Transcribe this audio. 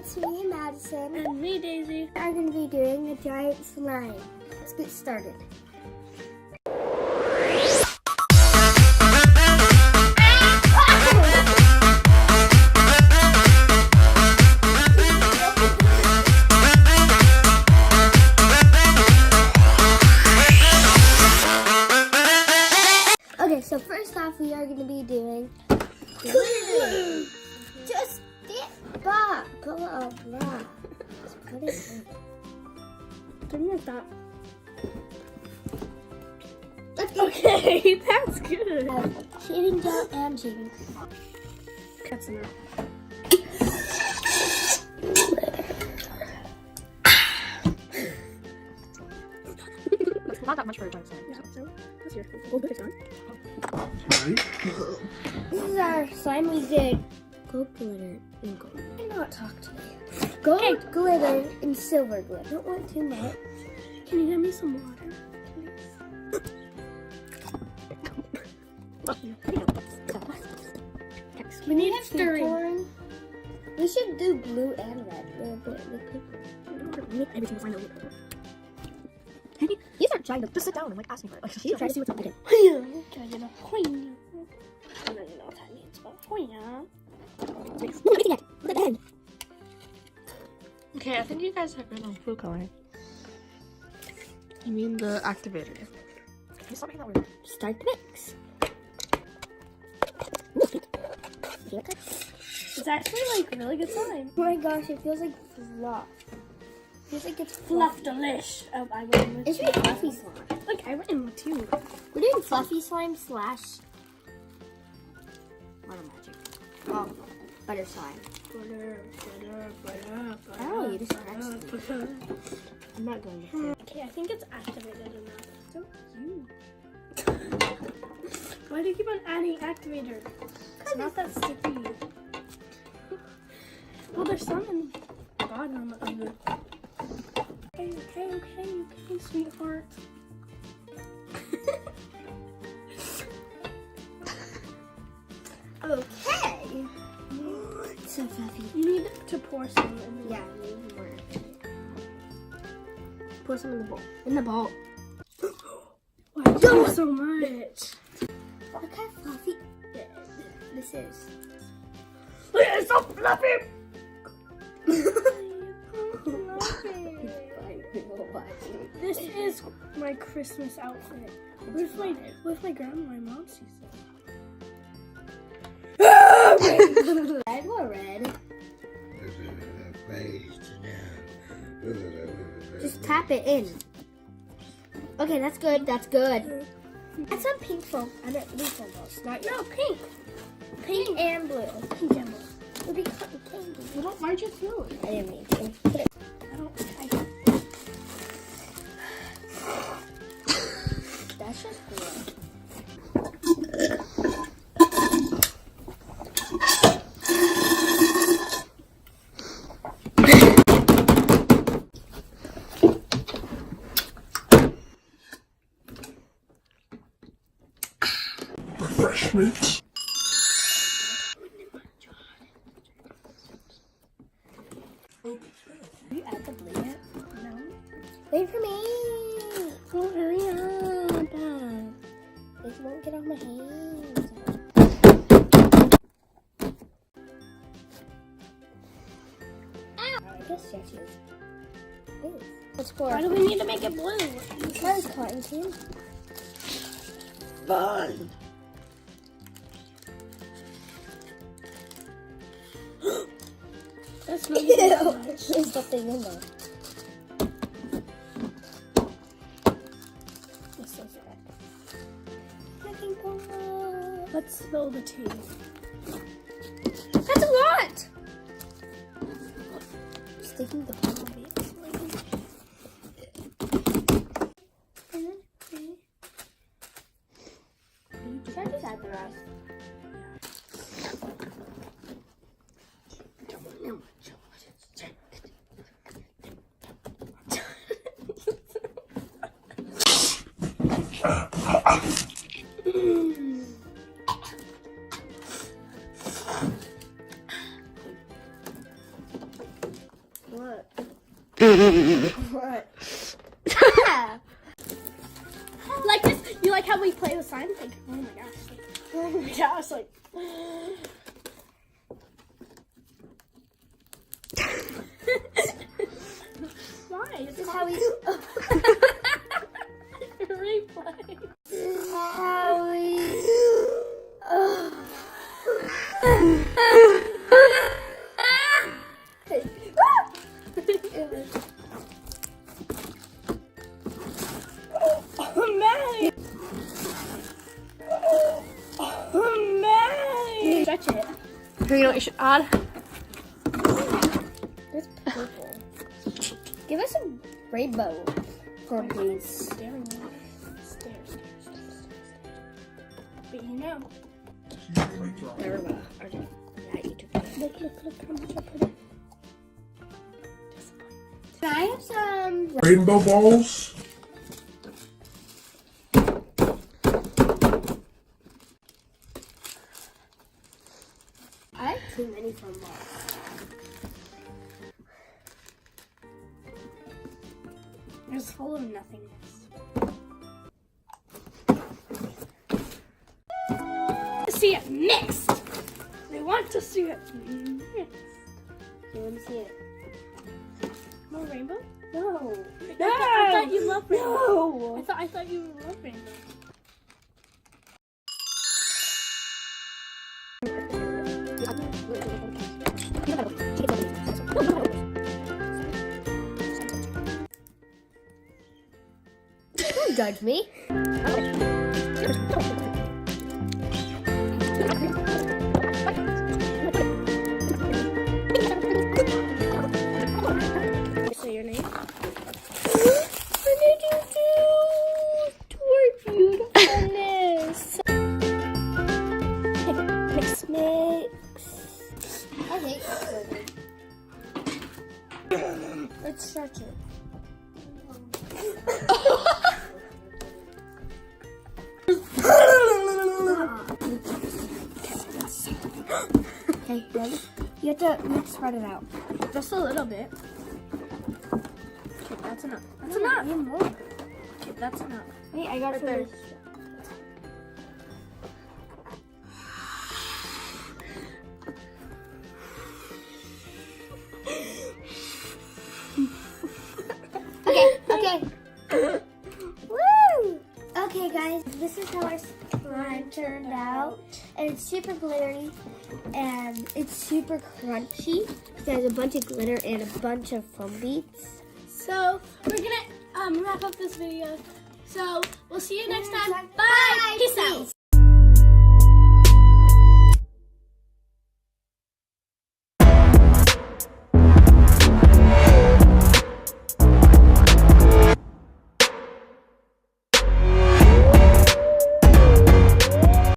it's me, Madison. And me, Daisy. We are going to be doing a giant slime. Let's get started. Okay, so first off, we are going to be doing glue. Just dip, blah, blah, blah. Just put it in. Something like that. Let's go. Okay, that's good. Shaving gel and shaving cream. That's enough. That's not that much for a giant slime. Yeah, so that's your gold bit on. This is our slime we did. Gold glitter and gold. Do not talk to me. Gold glitter and silver glitter. Don't want too much. Can you give me some water, please? We need stirring. We should do blue and red. Every single slime. These aren't giant. Just sit down and ask me for it. Try to see what's up. Okay. I don't know what that means, but okay, I think you guys have good on food coloring. You mean the activator? Can you stop making that word? Start the mix. It's actually really good slime. Oh my gosh, it feels like fluff. It feels like it's Fluff delish. Oh, I went in with It's really fluffy slime. Look, I went in with two. We're doing fluffy slime slash water magic. Oh, butter slime. Butter. Oh, you just scratched it. I'm not going to. Okay, I think it's activated enough. So you. Why do you keep on adding activator? It's not that sticky. Well, there's some in the bottom of the. Okay, sweetheart. Okay. So fluffy. You need to pour some in. Yeah, we need more. Pour some in the bowl. In the bowl. Why do you do so much? Look how fluffy this is. It's so fluffy. This is my Christmas outfit. With my grandma and my mom sees it. Red or red? Just tap it in. Okay, that's good. That's good. Add some pink foam. I meant blue foam balls. Not yet. No, pink. Pink and blue. Pink and blue. It'll be cotton candy. Why'd you throw it? I didn't mean to. Put it. That's just cool. Refreshments. You add the blue yet? No. Wait for me. Oh, hurry up. This won't get on my hands. Ow! I guess Jessie is. Ooh. Let's pour. Why do we need to make it blue? Because cotton candy. Fine. That's not good. There's something in there. This is it. Nothing more. Let's spill the tea. That's a lot! Sticking the bottom of it. And then, should I just add the rest? What? What? Like this? You like how we play with signs? Like, oh my gosh. Like, oh my gosh. Like. Why? This is how we. Replay. How we. Stretch it. You know what you should add? It's purple. Give us a rainbow for please. Staring at it. Stare. But you know. There we go. Okay. Yeah, you took it. Look how much I put in. Can I have some? Rainbow balls? I have too many fun balls. It's full of nothingness. See it mixed. We want to see it mixed. You want to see it? More rainbow? No. I thought you loved rainbow. No. I thought you loved rainbow. Don't judge me. Say your name. What did you do to our beautifulness? Mix. I hate this. Let's stretch it. Okay, ready? You have to spread it out. Just a little bit. Okay, that's enough. That's No, enough. need more. Okay, that's enough. Wait, I got it from there. this. Okay. Woo! Okay, guys, this is how our slime turned out. And it's super glittery and it's super crunchy. There's a bunch of glitter and a bunch of foam beads. So we're gonna wrap up this video. So we'll see you next time. Bye. Bye. Peace out.